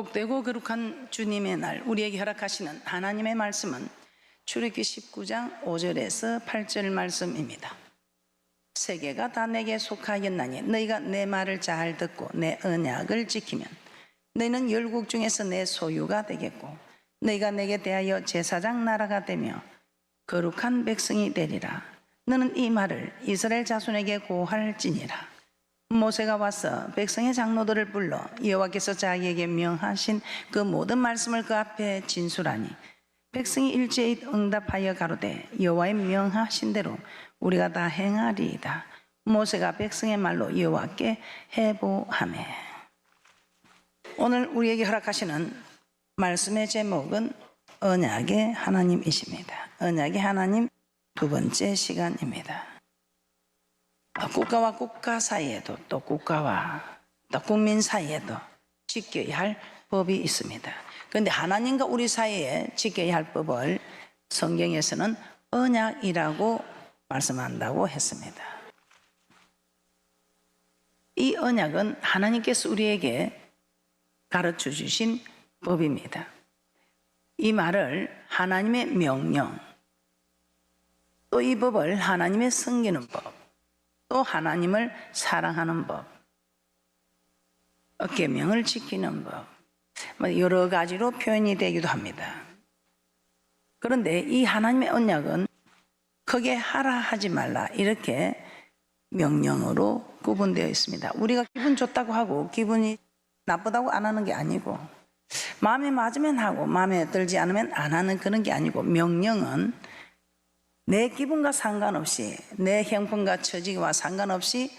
복되고 거룩한 주님의 날 우리에게 허락하시는 하나님의 말씀은 출애굽기 19장 5절에서 8절 말씀입니다. 세계가 다 내게 속하였나니 너희가 내 말을 잘 듣고 내 언약을 지키면 너희는 열국 중에서 내 소유가 되겠고 너희가 내게 대하여 제사장 나라가 되며 거룩한 백성이 되리라. 너는 이 말을 이스라엘 자손에게 고할지니라. 모세가 와서 백성의 장로들을 불러 여호와께서 자기에게 명하신 그 모든 말씀을 그 앞에 진술하니 백성이 일제히 응답하여 가로되 여호와의 명하신 대로 우리가 다 행하리이다. 모세가 백성의 말로 여호와께 해보하매. 오늘 우리에게 허락하시는 말씀의 제목은 언약의 하나님이십니다. 언약의 하나님 두 번째 시간입니다. 국가와 국가 사이에도 또 국가와 또 국민 사이에도 지켜야 할 법이 있습니다. 그런데 하나님과 우리 사이에 지켜야 할 법을 성경에서는 언약이라고 말씀한다고 했습니다. 이 언약은 하나님께서 우리에게 가르쳐 주신 법입니다. 이 말을 하나님의 명령, 또 이 법을 하나님의 섬기는 법, 또 하나님을 사랑하는 법, 계명을 지키는 법, 여러 가지로 표현이 되기도 합니다. 그런데 이 하나님의 언약은 크게 하라 하지 말라 이렇게 명령으로 구분되어 있습니다. 우리가 기분 좋다고 하고 기분이 나쁘다고 안 하는 게 아니고 마음에 맞으면 하고 마음에 들지 않으면 안 하는 그런 게 아니고 명령은 내 기분과 상관없이 내 형편과 처지와 상관없이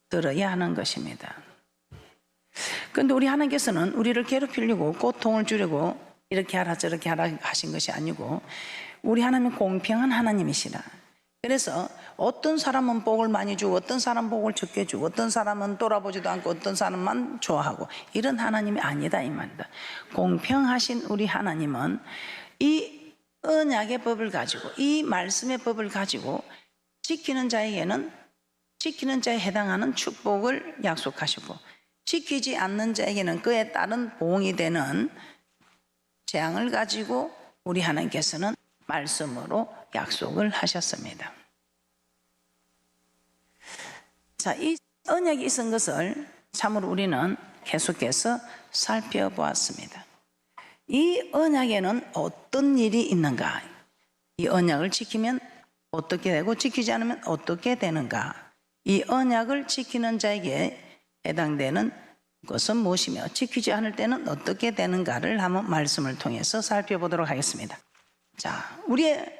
들어야 하는 것입니다. 그런데 우리 하나님께서는 우리를 괴롭히려고 고통을 주려고 이렇게 하라 저렇게 하라 하신 것이 아니고 우리 하나님은 공평한 하나님이시라. 그래서 어떤 사람은 복을 많이 주고 어떤 사람은 복을 적게 주고 어떤 사람은 돌아보지도 않고 어떤 사람만 좋아하고 이런 하나님이 아니다 이 말이다. 공평하신 우리 하나님은 이 언약의 법을 가지고 이 말씀의 법을 가지고 지키는 자에게는 지키는 자에 해당하는 축복을 약속하시고 지키지 않는 자에게는 그에 따른 보응이 되는 재앙을 가지고 우리 하나님께서는 말씀으로 약속을 하셨습니다. 자, 이 언약이 있은 것을 참으로 우리는 계속해서 살펴보았습니다. 이 언약에는 어떤 일이 있는가? 이 언약을 지키면 어떻게 되고 지키지 않으면 어떻게 되는가? 이 언약을 지키는 자에게 해당되는 것은 무엇이며 지키지 않을 때는 어떻게 되는가를 한번 말씀을 통해서 살펴보도록 하겠습니다. 자, 우리의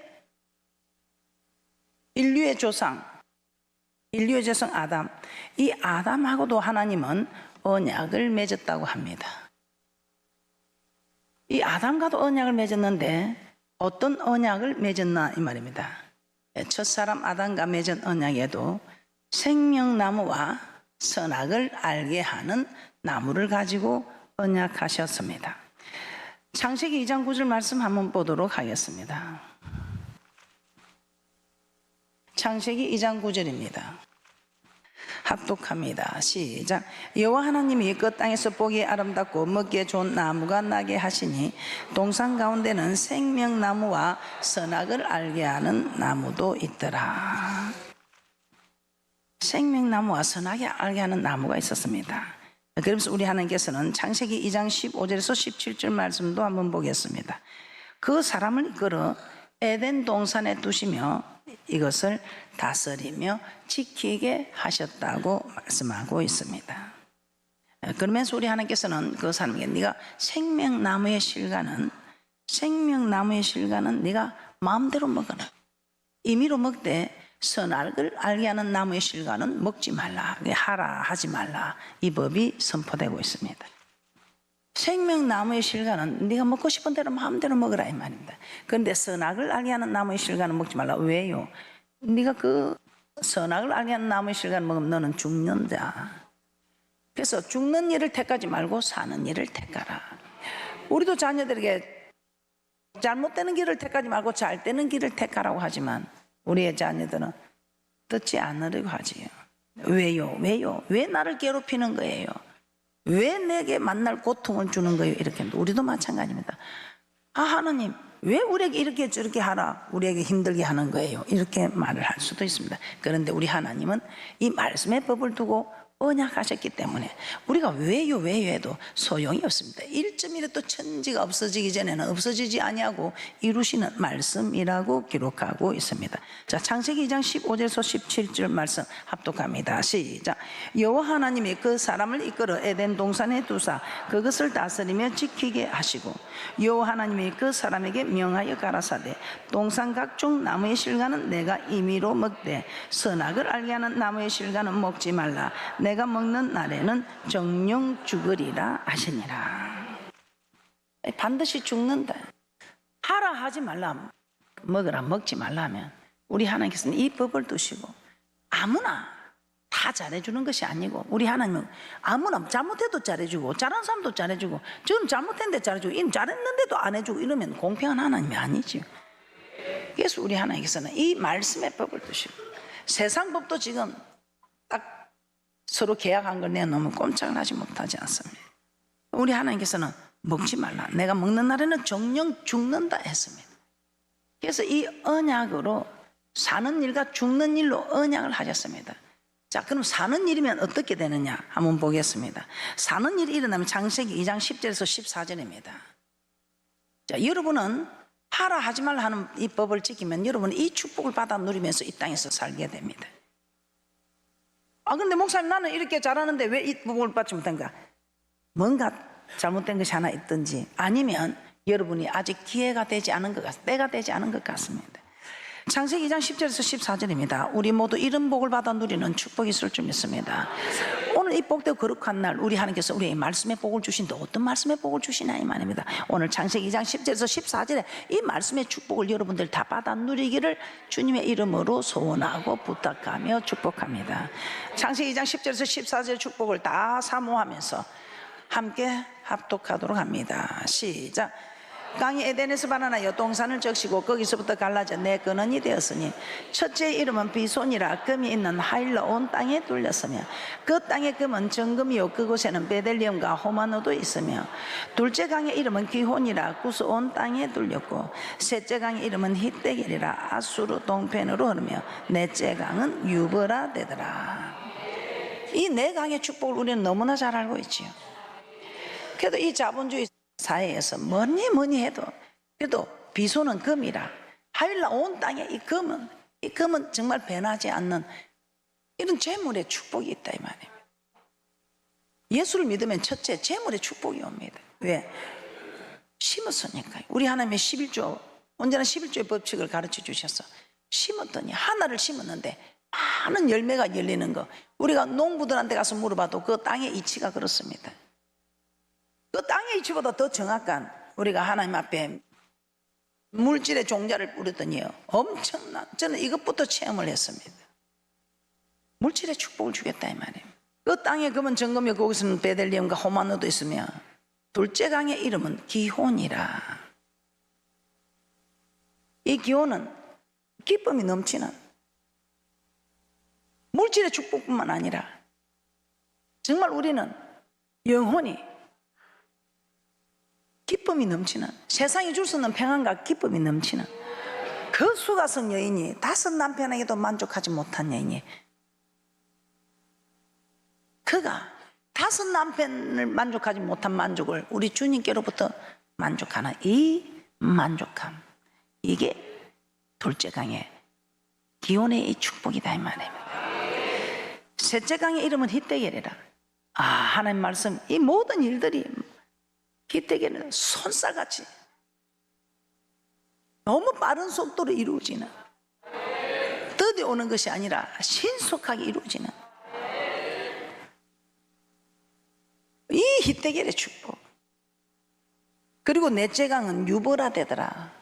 인류의 조상 아담, 이 아담하고도 하나님은 언약을 맺었다고 합니다. 이 아담과도 언약을 맺었는데 어떤 언약을 맺었나 이 말입니다. 첫사람 아담과 맺은 언약에도 생명나무와 선악을 알게 하는 나무를 가지고 언약하셨습니다. 창세기 2장 9절 말씀 한번 보도록 하겠습니다. 창세기 2장 9절입니다. 합독합니다. 시작. 여호와 하나님이 그 땅에서 보기에 아름답고 먹기에 좋은 나무가 나게 하시니 동산 가운데는 생명나무와 선악을 알게 하는 나무도 있더라. 생명나무와 선악을 알게 하는 나무가 있었습니다. 그러면서 우리 하나님께서는 창세기 2장 15절에서 17절 말씀도 한번 보겠습니다. 그 사람을 이끌어 에덴 동산에 두시며 이것을 다스리며 지키게 하셨다고 말씀하고 있습니다. 그러면서 우리 하나님께서는 그 사람에게 네가 생명나무의 실과는 네가 마음대로 먹어라. 임의로 먹되 선악을 알게 하는 나무의 실과는 먹지 말라. 하라 하지 말라. 이 법이 선포되고 있습니다. 생명나무의 실과는 네가 먹고 싶은 대로 마음대로 먹으라 이 말입니다. 그런데 선악을 알게 하는 나무의 실과는 먹지 말라. 왜요? 네가 그 선악을 알게 하는 나무의 실과를 먹으면 너는 죽는다. 그래서 죽는 일을 택하지 말고 사는 일을 택하라. 우리도 자녀들에게 잘못되는 길을 택하지 말고 잘 되는 길을 택하라고 하지만 우리의 자녀들은 듣지 않으려고 하지요. 왜요? 왜 나를 괴롭히는 거예요? 왜 내게 만날 고통을 주는 거예요? 이렇게 우리도 마찬가지입니다. 아, 하나님 왜 우리에게 이렇게 저렇게 하라, 우리에게 힘들게 하는 거예요? 이렇게 말을 할 수도 있습니다. 그런데 우리 하나님은 이 말씀의 법을 두고 언약하셨기 때문에 우리가 왜요 해도 소용이 없습니다. 1점이라도 천지가 없어지기 전에는 없어지지 아니하고 이루시는 말씀이라고 기록하고 있습니다. 자, 창세기 2장 15절에서 17절 말씀 합독합니다. 시작. 여호와 하나님이 그 사람을 이끌어 에덴 동산에 두사 그것을 다스리며 지키게 하시고 여호와 하나님이 그 사람에게 명하여 가라사대 동산 각종 나무의 실과는 내가 임의로 먹되 선악을 알게 하는 나무의 실과는 먹지 말라. 내가 먹는 날에는 정령 죽으리라 하시니라. 반드시 죽는다. 하라 하지 말라, 먹으라 먹지 말라 하면 우리 하나님께서는 이 법을 두시고 아무나 다 잘해주는 것이 아니고 우리 하나님은 아무나 잘못해도 잘해주고 잘한 사람도 잘해주고 지금 잘못했는데 잘해주고 이미 잘했는데도 안 해주고 이러면 공평한 하나님이 아니죠. 그래서 우리 하나님께서는 이 말씀의 법을 두시고 세상 법도 지금 딱 서로 계약한 걸 내놓으면 꼼짝을 하지 못하지 않습니다. 우리 하나님께서는 먹지 말라, 내가 먹는 날에는 정령 죽는다 했습니다. 그래서 이 언약으로 사는 일과 죽는 일로 언약을 하셨습니다. 자, 그럼 사는 일이면 어떻게 되느냐 한번 보겠습니다. 사는 일이 일어나면 창세기 2장 10절에서 14절입니다. 자, 여러분은 하라 하지 말라 하는 이 법을 지키면 여러분은 이 축복을 받아 누리면서 이 땅에서 살게 됩니다. 아, 근데 목사님 나는 이렇게 잘하는데 왜 이 부분을 받지 못한가? 뭔가 잘못된 것이 하나 있든지 아니면 여러분이 아직 기회가 되지 않은 것 같습니다. 때가 되지 않은 것 같습니다. 창세기 2장 10절에서 14절입니다. 우리 모두 이런 복을 받아 누리는 축복이 있을 줄 믿습니다. 오늘 이 복되고 거룩한 날 우리 하나님께서 우리에게 말씀의 복을 주신다. 어떤 말씀의 복을 주시냐 이 말입니다. 오늘 창세기 2장 10절에서 14절에 이 말씀의 축복을 여러분들 다 받아 누리기를 주님의 이름으로 소원하고 부탁하며 축복합니다. 창세기 2장 10절에서 14절 축복을 다 사모하면서 함께 합독하도록 합니다. 시작. 강이 에덴에서 발원하여 동산을 적시고 거기서부터 갈라져 내 근원이 되었으니 첫째의 이름은 비손이라 금이 있는 하일러 온 땅에 뚫렸으며 그 땅의 금은 정금이요 그곳에는 베델리엄과 호마노도 있으며 둘째 강의 이름은 기혼이라 구스 온 땅에 뚫렸고 셋째 강의 이름은 히데겔이라 아수르 동편으로 흐르며 넷째 강은 유브라 되더라. 이 네 강의 축복을 우리는 너무나 잘 알고 있지요. 그래도 이 자본주의 사회에서 뭐니 해도 그래도 비소는 금이라 하일라 온 땅에 이 금은 정말 변하지 않는 이런 재물의 축복이 있다 이 말이에요. 예수를 믿으면 첫째 재물의 축복이 옵니다. 왜? 심었으니까요. 우리 하나님의 11조 언제나 11조의 법칙을 가르쳐 주셔서 심었더니 하나를 심었는데 많은 열매가 열리는 거 우리가 농부들한테 가서 물어봐도 그 땅의 이치가 그렇습니다. 그 땅의 이치보다 더 정확한 우리가 하나님 앞에 물질의 종자를 뿌렸더니요 엄청난 저는 이것부터 체험을 했습니다. 물질의 축복을 주겠다 이 말이에요. 그 땅에 금은 정금이 거기서는 베델리엄과 호마노도 있으며 둘째 강의 이름은 기혼이라. 이 기혼은 기쁨이 넘치는 물질의 축복뿐만 아니라 정말 우리는 영혼이 기쁨이 넘치는 세상이 줄 수 없는 평안과 기쁨이 넘치는 그 수가성 여인이 5 남편에게도 만족하지 못한 여인이 그가 5 남편을 만족하지 못한 만족을 우리 주님께로부터 만족하는 이 만족함 이게 둘째 강의 기혼의 이 축복이다 이 말입니다. 셋째 강의 이름은 히데겔이라. 아 하나님 말씀 이 모든 일들이 히데겔은 손살같이 너무 빠른 속도로 이루어지는 더디 오는 것이 아니라 신속하게 이루어지는 이 히데겔의 축복. 그리고 넷째 강은 유보라 되더라.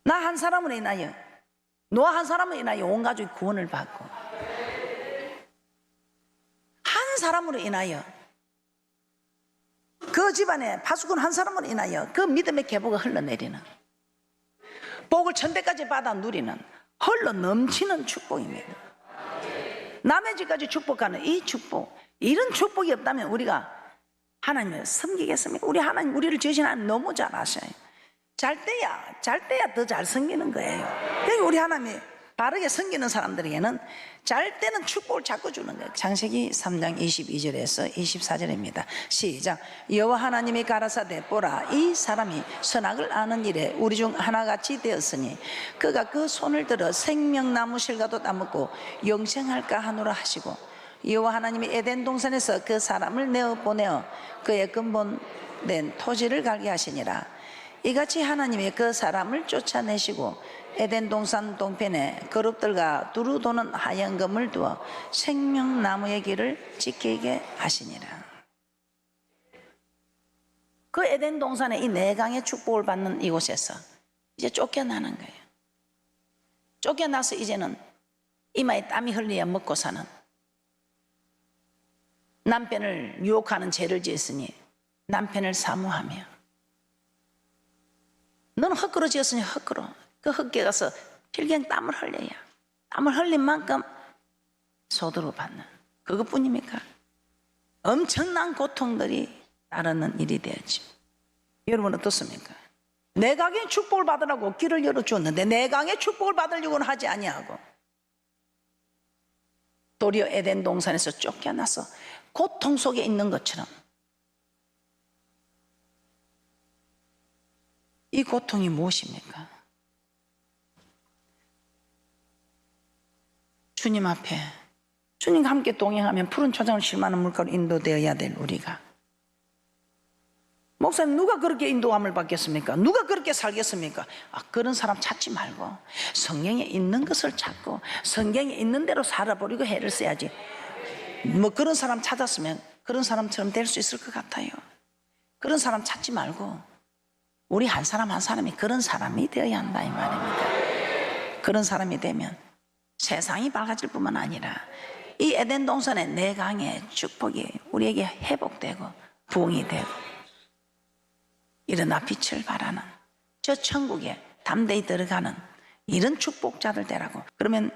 나 한 사람으로 인하여 노아 한 사람으로 인하여 온 가족이 구원을 받고 한 사람으로 인하여 그 집안에 파수꾼 한 사람으로 인하여 그 믿음의 계보가 흘러내리는 복을 천대까지 받아 누리는 흘러 넘치는 축복입니다. 남의 집까지 축복하는 이 축복 이런 축복이 없다면 우리가 하나님을 섬기겠습니까? 우리 하나님, 우리를 지으신 하나님 너무 잘 아셔요. 잘 때야 더 잘 섬기는 거예요. 그러니까 우리 하나님이 바르게 섬기는 사람들에게는 잘 때는 축복을 자꾸 주는 거예요. 창세기 3장 22절에서 24절입니다. 시작. 여호와 하나님이 가라사대 보라, 이 사람이 선악을 아는 일에 우리 중 하나같이 되었으니 그가 그 손을 들어 생명나무 실과도 따먹고 영생할까 하노라 하시고, 여호와 하나님이 에덴 동산에서 그 사람을 내어 보내어 그의 근본된 토지를 갈게 하시니라. 이같이 하나님이 그 사람을 쫓아내시고 에덴 동산 동편에 거룩들과 두루 도는 하얀 검을 두어 생명나무의 길을 지키게 하시니라. 그 에덴 동산에 이 내강의 축복을 받는 이곳에서 이제 쫓겨나는 거예요. 쫓겨나서 이제는 이마에 땀이 흘려야 먹고 사는, 남편을 유혹하는 죄를 지었으니 남편을 사모하며, 너는 헛걸어 지었으니 헛걸어, 그 헛개 가서 필경 땀을 흘려야 땀을 흘린 만큼 소득을 받는, 그것뿐입니까? 엄청난 고통들이 따르는 일이 되었죠. 여러분 어떻습니까? 내강의 축복을 받으라고 길을 열어주었는데 내강의 축복을 받으려고는 하지 아니하고 도리어 에덴 동산에서 쫓겨나서 고통 속에 있는 것처럼, 이 고통이 무엇입니까? 주님 앞에, 주님과 함께 동행하면 푸른 초장을 실만한 물가로 인도되어야 될 우리가, 목사님 누가 그렇게 인도함을 받겠습니까? 누가 그렇게 살겠습니까? 그런 사람 찾지 말고 성경에 있는 것을 찾고 성경에 있는 대로 살아버리고 해를 써야지. 뭐 그런 사람 찾았으면 그런 사람처럼 될 수 있을 것 같아요. 그런 사람 찾지 말고 우리 한 사람 한 사람이 그런 사람이 되어야 한다 이 말입니다. 그런 사람이 되면 세상이 밝아질 뿐만 아니라 이 에덴 동산의 내강의 축복이 우리에게 회복되고 부흥이 되고 일어나 빛을 발하는, 저 천국에 담대히 들어가는 이런 축복자들 되라고. 그러면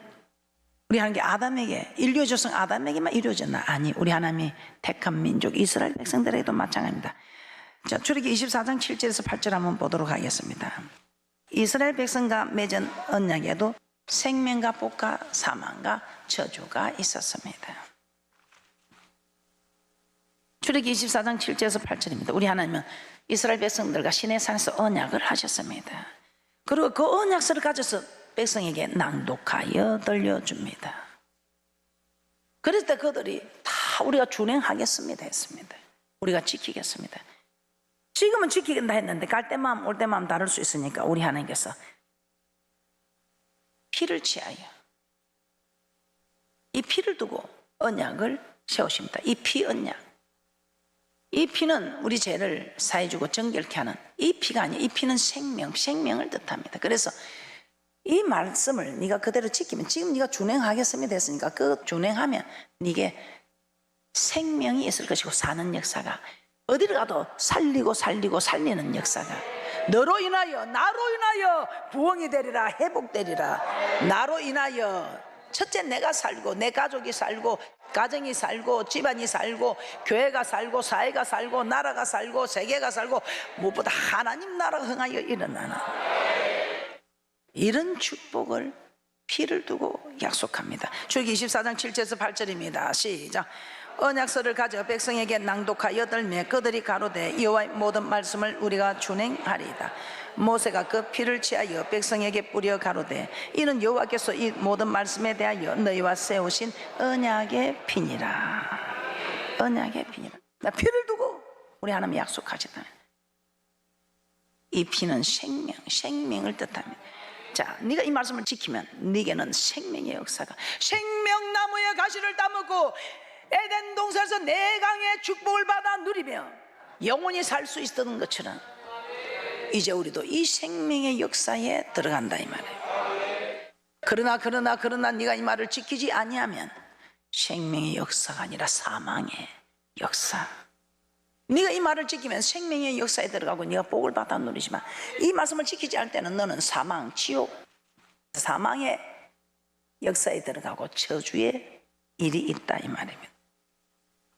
우리 하나님께 아담에게, 인류의 조상 아담에게만 이루어졌나? 아니, 우리 하나님이 택한 민족 이스라엘 백성들에게도 마찬가지입니다. 자, 출애기 24장 7절에서 8절 한번 보도록 하겠습니다. 이스라엘 백성과 맺은 언약에도 생명과 복과 사망과 저주가 있었습니다. 출애기 24장 7절에서 8절입니다. 우리 하나님은 이스라엘 백성들과 시내산에서 언약을 하셨습니다. 그리고 그 언약서를 가져서 백성에게 낭독하여 들려줍니다. 그럴 때 그들이 다 우리가 준행하겠습니다 했습니다. 우리가 지키겠습니다. 지금은 지키겠다 했는데 갈 때 마음 올 때 마음 다를 수 있으니까 우리 하나님께서 피를 취하여 이 피를 두고 언약을 세우십니다. 이 피 언약, 이 피는 우리 죄를 사해주고 정결케 하는 이 피가 아니에요. 이 피는 생명을 뜻합니다. 그래서 이 말씀을 네가 그대로 지키면, 지금 네가 준행하겠습니다 했으니까 그 준행하면 네게 생명이 있을 것이고 사는 역사가, 어디를 가도 살리고 살리는 역사가, 너로 인하여 나로 인하여 부흥이 되리라, 회복되리라. 나로 인하여 첫째 내가 살고 내 가족이 살고 가정이 살고 집안이 살고 교회가 살고 사회가 살고 나라가 살고 세계가 살고 무엇보다 하나님 나라가 흥하여 일어나는 이런 축복을 피를 두고 약속합니다. 출애기 24장 7절에서 8절입니다. 시작. 언약서를 가져 백성에게 낭독하여 들매 그들이 가로되 여호와의 모든 말씀을 우리가 준행하리이다. 모세가 그 피를 취하여 백성에게 뿌려 가로되 이는 여호와께서 이 모든 말씀에 대하여 너희와 세우신 언약의 피니라. 언약의 피니라. 나 피를 두고 우리 하나님이 약속하셨다. 이 피는 생명을 뜻합니다. 자, 네가 이 말씀을 지키면 네게는 생명의 역사가, 생명나무의 가시를 따먹고 에덴 동산에서 내강의 축복을 받아 누리며 영원히 살 수 있었던 것처럼 이제 우리도 이 생명의 역사에 들어간다 이 말이에요. 그러나 네가 이 말을 지키지 아니하면 생명의 역사가 아니라 사망의 역사. 네가 이 말을 지키면 생명의 역사에 들어가고 네가 복을 받아 누리지만 이 말씀을 지키지 않을 때는 너는 사망, 지옥, 사망의 역사에 들어가고 저주의 일이 있다 이 말입니다.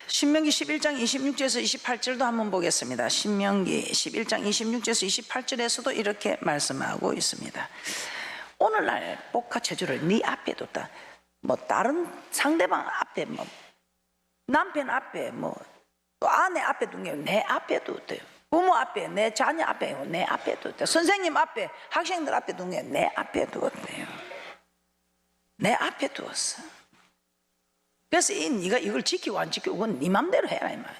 신명기 11장 26절에서 28절도 한번 보겠습니다. 신명기 11장 26절에서 28절에서도 이렇게 말씀하고 있습니다. 오늘날 복과 저주를 네 앞에 뒀다. 뭐 다른 상대방 앞에, 뭐 남편 앞에, 뭐 또 아내 앞에 둔 게 내 앞에 뒀대요. 부모 앞에, 내 자녀 앞에, 내 앞에 뒀대요. 선생님 앞에, 학생들 앞에 둔 게 내 앞에 두었대요. 내 앞에 두었어. 그래서 네가 이걸 지키고 안 지키고 그건 네 맘대로 해라 이 말.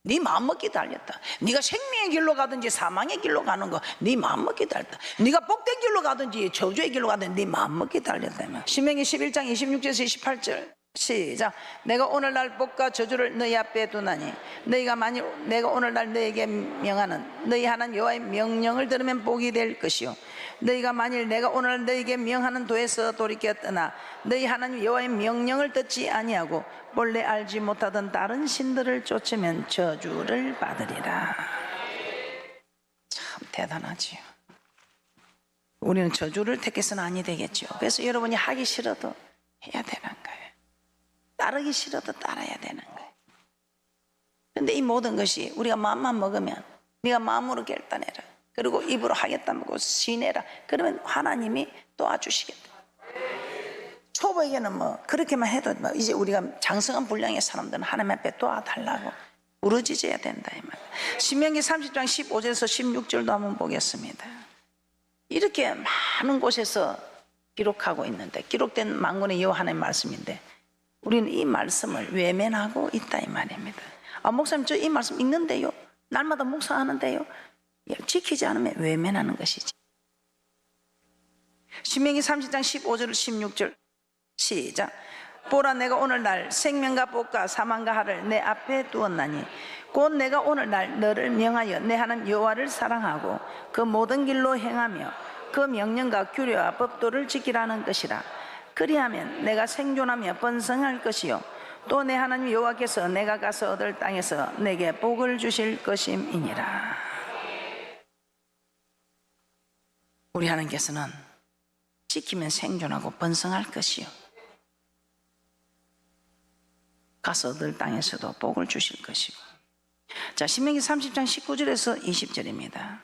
네 마음먹기 달렸다. 네가 생명의 길로 가든지 사망의 길로 가는 거 네 마음먹기 달렸다. 네가 복된 길로 가든지 저주의 길로 가든지 네 마음먹기 달렸다 이 말. 신명기 11장 26절에서 28절 시작. 내가 오늘날 복과 저주를 너희 앞에 두나니 너희가 만일 내가 오늘날 너희에게 명하는 너희 하나님 여호와의 명령을 들으면 복이 될 것이요 너희가 만일 내가 오늘 너희에게 명하는 도에서 돌이켜 떠나 너희 하나님 여호와의 명령을 듣지 아니하고 본래 알지 못하던 다른 신들을 쫓으면 저주를 받으리라. 참 대단하지요. 우리는 저주를 택해서는 아니 되겠죠. 그래서 여러분이 하기 싫어도 해야 되는 거예요. 따르기 싫어도 따라야 되는 거예요. 근데 이 모든 것이 우리가 마음만 먹으면 네가 마음으로 결단해라. 그리고 입으로 하겠다 하고 시내라. 그러면 하나님이 도와주시겠다. 초보에게는 뭐 그렇게만 해도 뭐 이제 우리가 장성한 분량의 사람들은 하나님 앞에 도와달라고 부르짖어야 된다 이 말. 신명기 30장 15절에서 16절도 한번 보겠습니다. 이렇게 많은 곳에서 기록하고 있는데 기록된 만군의 여호와 하나님의 말씀인데 우리는 이 말씀을 외면하고 있다 이 말입니다. 아 목사님 저 이 말씀 읽는데요, 날마다 묵상하는데요, 지키지 않으면 외면하는 것이지. 신명기 30장 15절 16절 시작. 보라 내가 오늘날 생명과 복과 사망과 하를 내 앞에 두었나니 곧 내가 오늘날 너를 명하여 내 하나님 여호와를 사랑하고 그 모든 길로 행하며 그 명령과 규례와 법도를 지키라는 것이라. 그리하면 내가 생존하며 번성할 것이요 또 내 하나님 여호와께서 내가 가서 얻을 땅에서 내게 복을 주실 것임이니라. 우리 하나님께서는 지키면 생존하고 번성할 것이요 가서 얻을 땅에서도 복을 주실 것이고. 자, 신명기 30장 19절에서 20절입니다.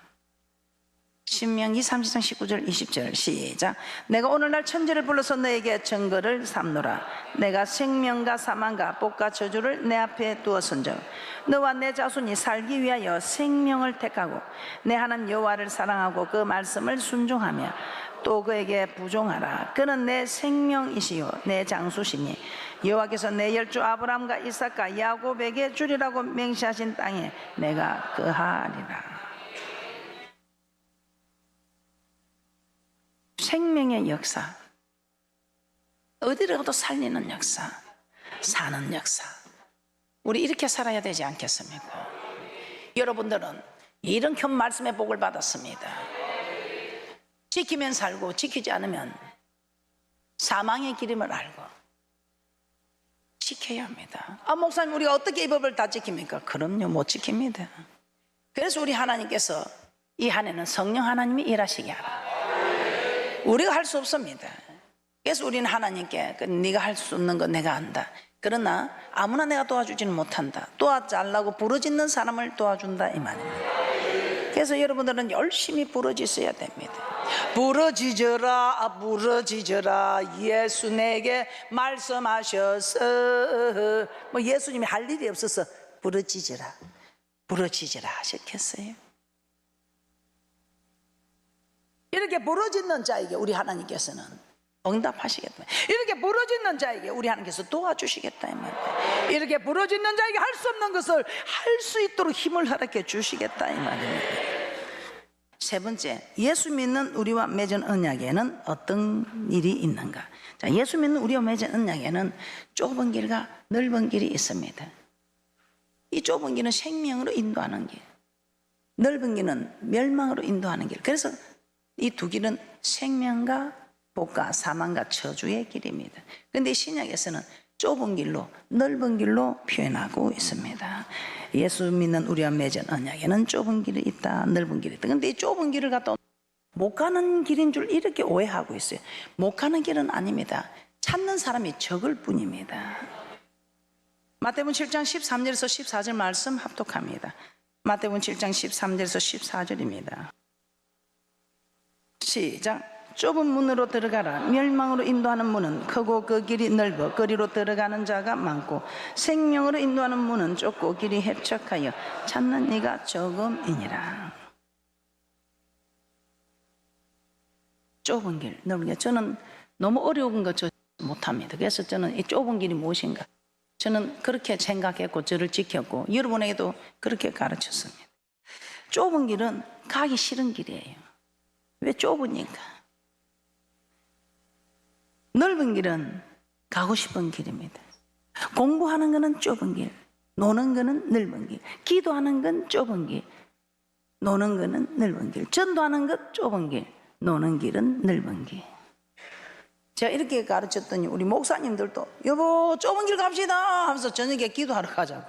신명기 30장 19절 20절 시작. 내가 오늘날 천지를 불러서 너에게 증거를 삼노라. 내가 생명과 사망과 복과 저주를 내 앞에 두었은즉 너와 내 자손이 살기 위하여 생명을 택하고 내 하나님 여호와를 사랑하고 그 말씀을 순종하며 또 그에게 부종하라. 그는 내 생명이시요 내 장수시니 여호와께서 내 열조 아브라함과 이삭과 야곱에게 주리라고 맹세하신 땅에 내가 거하리라. 생명의 역사, 어디를 가도 살리는 역사, 사는 역사. 우리 이렇게 살아야 되지 않겠습니까? 여러분들은 이런 큰 말씀의 복을 받았습니다. 지키면 살고 지키지 않으면 사망의 길임을 알고 지켜야 합니다. 아 목사님 우리가 어떻게 이 법을 다 지킵니까? 그럼요 못 지킵니다. 그래서 우리 하나님께서 이 한 해는 성령 하나님이 일하시게 하라. 우리가 할 수 없습니다. 그래서 우리는 하나님께 네가 할 수 없는 건 내가 안다. 그러나 아무나 내가 도와주지는 못한다. 도와달라고 부르짖는 사람을 도와준다 이 말입니다. 그래서 여러분들은 열심히 부르짖어야 됩니다. 부르짖어라 부르짖어라 예수 내게 말씀하셔서 뭐 예수님이 할 일이 없어서 부르짖어라 부르짖어라 하셨겠어요? 이렇게 부르짖는 자에게 우리 하나님께서는 응답하시겠다. 이렇게 부르짖는 자에게 우리 하나님께서 도와주시겠다 이 말이에요. 이렇게 부르짖는 자에게 할 수 없는 것을 할 수 있도록 힘을 허락해 주시겠다 이 말입니다. 세 번째, 예수 믿는 우리와 맺은 언약에는 어떤 일이 있는가? 자, 예수 믿는 우리와 맺은 언약에는 좁은 길과 넓은 길이 있습니다. 이 좁은 길은 생명으로 인도하는 길, 넓은 길은 멸망으로 인도하는 길. 그래서 이 두 길은 생명과 복과 사망과 저주의 길입니다. 그런데 신약에서는 좁은 길로 넓은 길로 표현하고 있습니다. 예수 믿는 우리와 맺은 언약에는 좁은 길이 있다 넓은 길이 있다. 그런데 이 좁은 길을 갖다 못 가는 길인 줄 이렇게 오해하고 있어요. 못 가는 길은 아닙니다. 찾는 사람이 적을 뿐입니다. 마태복음 7장 13절에서 14절 말씀 합독합니다. 마태복음 7장 13절에서 14절입니다. 시작. 좁은 문으로 들어가라. 멸망으로 인도하는 문은 크고 그 길이 넓어 거리로 들어가는 자가 많고 생명으로 인도하는 문은 좁고 길이 협착하여 찾는 이가 적음이니라. 좁은 길, 넓은 길. 저는 너무 어려운 거 저 못합니다. 그래서 저는 이 좁은 길이 무엇인가, 저는 그렇게 생각했고 저를 지켰고 여러분에게도 그렇게 가르쳤습니다. 좁은 길은 가기 싫은 길이에요. 왜 좁으니까. 넓은 길은 가고 싶은 길입니다. 공부하는 거는 좁은 길, 노는 거는 넓은 길, 기도하는 건 좁은 길, 노는 거는 넓은 길, 전도하는 것 좁은 길, 노는 길은 넓은 길. 제가 이렇게 가르쳤더니 우리 목사님들도 여보 좁은 길 갑시다 하면서 저녁에 기도하러 가자고.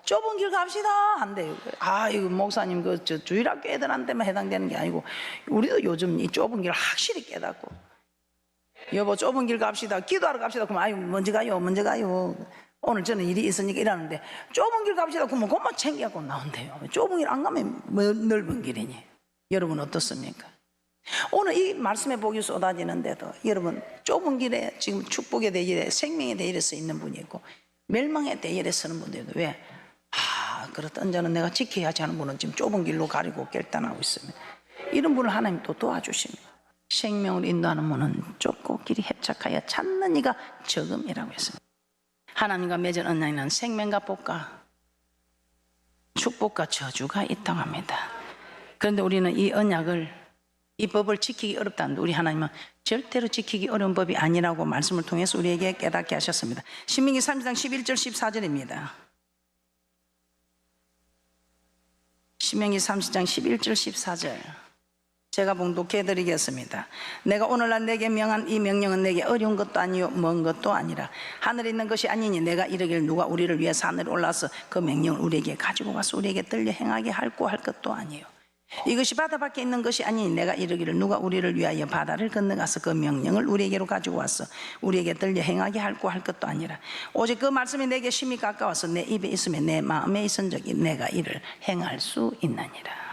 좁은 길 갑시다 한대요. 아, 이거 목사님 저 주일학교 애들한테만 해당되는 게 아니고 우리도 요즘 이 좁은 길 확실히 깨닫고, 여보 좁은 길 갑시다, 기도하러 갑시다. 그럼 아유 먼저 가요, 먼저 가요. 오늘 저는 일이 있으니까 이러는데 좁은 길 갑시다. 그러면 그만 챙겨갖고 나온대요. 좁은 길 안 가면 뭐 넓은 길이니. 여러분 어떻습니까? 오늘 이 말씀의 복이 쏟아지는데도 여러분 좁은 길에 지금 축복의 대열에 생명의 대열에 서 있는 분이 있고 멸망의 대열에 서는 분들도 왜? 그렇던 자는 내가 지켜야지 하는 분은 지금 좁은 길로 가리고 결단하고 있습니다. 이런 분을 하나님 또 도와주십니다. 생명을 인도하는 문은 좁고 길이 협착하여 찾는 이가 적음이라고 했습니다. 하나님과 맺은 언약에는 생명과 복과 축복과 저주가 있다고 합니다. 그런데 우리는 이 언약을, 이 법을 지키기 어렵다는데 우리 하나님은 절대로 지키기 어려운 법이 아니라고 말씀을 통해서 우리에게 깨닫게 하셨습니다. 신명기 30장 11절 14절입니다. 신명기 30장 11절 14절 제가 봉독해 드리겠습니다. 내가 오늘날 내게 명한 이 명령은 내게 어려운 것도 아니요 먼 것도 아니라 하늘에 있는 것이 아니니 내가 이르기를 누가 우리를 위해서 하늘에 올라서 그 명령을 우리에게 가지고 와서 우리에게 들려 행하게 할고 할 것도 아니요 이것이 바다 밖에 있는 것이 아니니 내가 이르기를 누가 우리를 위하여 바다를 건너가서 그 명령을 우리에게로 가지고 와서 우리에게 들려 행하게 할고 할 것도 아니라 오직 그 말씀이 내게 심히 가까워서 내 입에 있으면 내 마음에 있은 적이 내가 이를 행할 수 있나니라.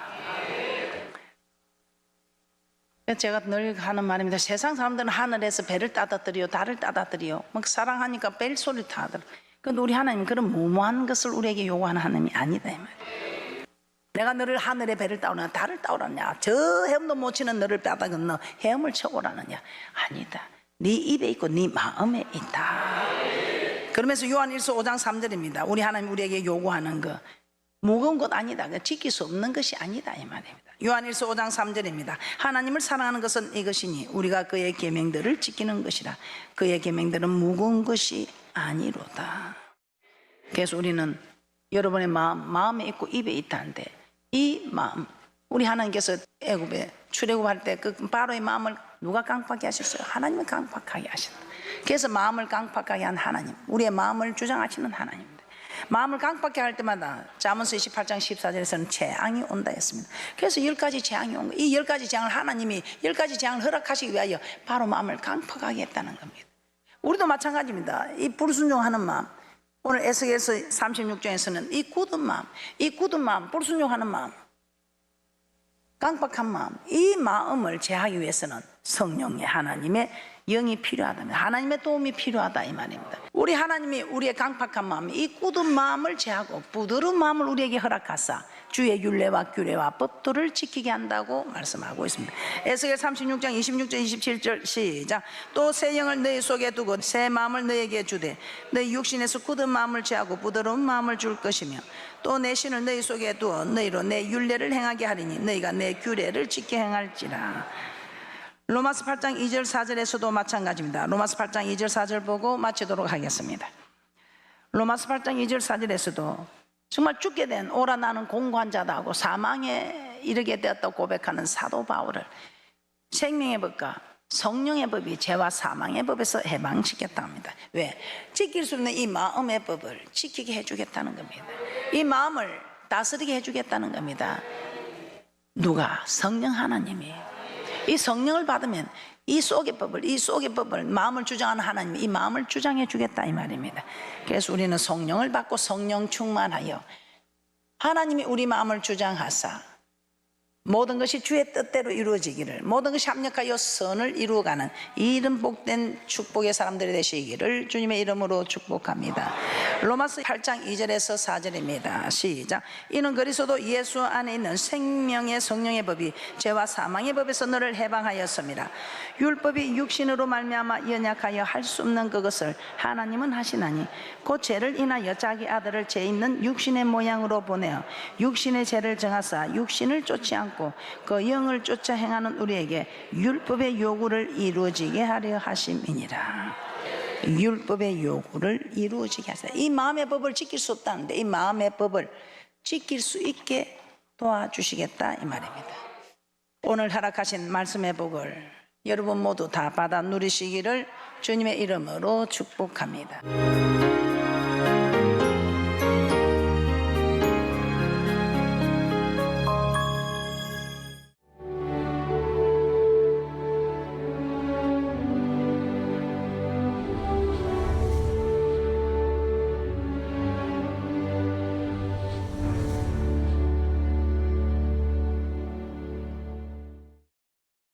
제가 늘 하는 말입니다. 세상 사람들은 하늘에서 배를 따다들여 달을 따다들여 막 사랑하니까 벨 소리 다 들어. 그런데 우리 하나님은 그런 무모한 것을 우리에게 요구하는 하나님이 아니다 이 말이에요. 내가 너를 하늘에 배를 따오느냐 달을 따오라냐 저 헤엄도 못 치는 너를 따다 건너 헤엄을 쳐오라느냐. 아니다. 네 입에 있고 네 마음에 있다. 그러면서 요한일서 5장 3절입니다. 우리 하나님 우리에게 요구하는 거 무거운 것 아니다. 지킬 수 없는 것이 아니다 이 말입니다. 요한일서 5장 3절입니다. 하나님을 사랑하는 것은 이것이니 우리가 그의 계명들을 지키는 것이라. 그의 계명들은 무거운 것이 아니로다. 그래서 우리는 여러분의 마음에 있고 입에 있다는데 이 마음, 우리 하나님께서 애굽에 출애굽할 때 그 바로의 마음을 누가 깡박하게 하셨어요? 하나님이 깡박하게 하셨다. 그래서 마음을 깡박하게 한 하나님, 우리의 마음을 주장하시는 하나님. 마음을 깡박하게 할 때마다 잠언서 28장 14절에서는 재앙이 온다 했습니다. 그래서 10가지 재앙이 온 거예요. 이 10가지 재앙을 하나님이 10가지 재앙을 허락하시기 위하여 바로 마음을 깡박하게 했다는 겁니다. 우리도 마찬가지입니다. 이 불순종하는 마음, 오늘 에스겔서 36장에서는 이 굳은 마음, 불순종하는 마음, 깡박한 마음, 이 마음을 제하기 위해서는 성령의 하나님의 영이 필요하다면 하나님의 도움이 필요하다 이 말입니다. 우리 하나님이 우리의 강팍한 마음, 이 굳은 마음을 제하고 부드러운 마음을 우리에게 허락하사 주의 율례와 규례와 법도를 지키게 한다고 말씀하고 있습니다. 에스겔 36장 26절 27절 시작. 또 새 영을 너희 속에 두고 새 마음을 너희에게 주되 너희 육신에서 굳은 마음을 제하고 부드러운 마음을 줄 것이며 또 내 신을 너희 속에 두어 너희로 내 율례를 행하게 하리니 너희가 내 규례를 지켜 행할지라. 로마서 8장 2절 4절에서도 마찬가지입니다. 로마서 8장 2절 4절 보고 마치도록 하겠습니다. 로마서 8장 2절 4절에서도 정말 죽게 된 오라 나는 공고한 자다 하고 사망에 이르게 되었다고 고백하는 사도 바울을 생명의 법과 성령의 법이 죄와 사망의 법에서 해방시켰다 합니다. 왜? 지킬 수 있는 이 마음의 법을 지키게 해주겠다는 겁니다. 이 마음을 다스리게 해주겠다는 겁니다. 누가? 성령 하나님이. 이 성령을 받으면 이 속의 법을 마음을 주장하는 하나님이 이 마음을 주장해 주겠다 이 말입니다. 그래서 우리는 성령을 받고 성령 충만하여 하나님이 우리 마음을 주장하사 모든 것이 주의 뜻대로 이루어지기를, 모든 것이 합력하여 선을 이루어가는 이런 복된 축복의 사람들이 되시기를 주님의 이름으로 축복합니다. 로마서 8장 2절에서 4절입니다. 시작. 이는 그리스도 예수 안에 있는 생명의 성령의 법이 죄와 사망의 법에서 너를 해방하였습니다. 율법이 육신으로 말미암아 연약하여 할 수 없는 그것을 하나님은 하시나니 곧 죄를 인하여 자기 아들을 죄 있는 육신의 모양으로 보내어 육신의 죄를 정하사 육신을 쫓지 않고 그 영을 쫓아 행하는 우리에게 율법의 요구를 이루어지게 하려 하심이니라. 율법의 요구를 이루어지게 하세요. 이 마음의 법을 지킬 수 없다는데 이 마음의 법을 지킬 수 있게 도와주시겠다 이 말입니다. 오늘 허락하신 말씀의 복을 여러분 모두 다 받아 누리시기를 주님의 이름으로 축복합니다.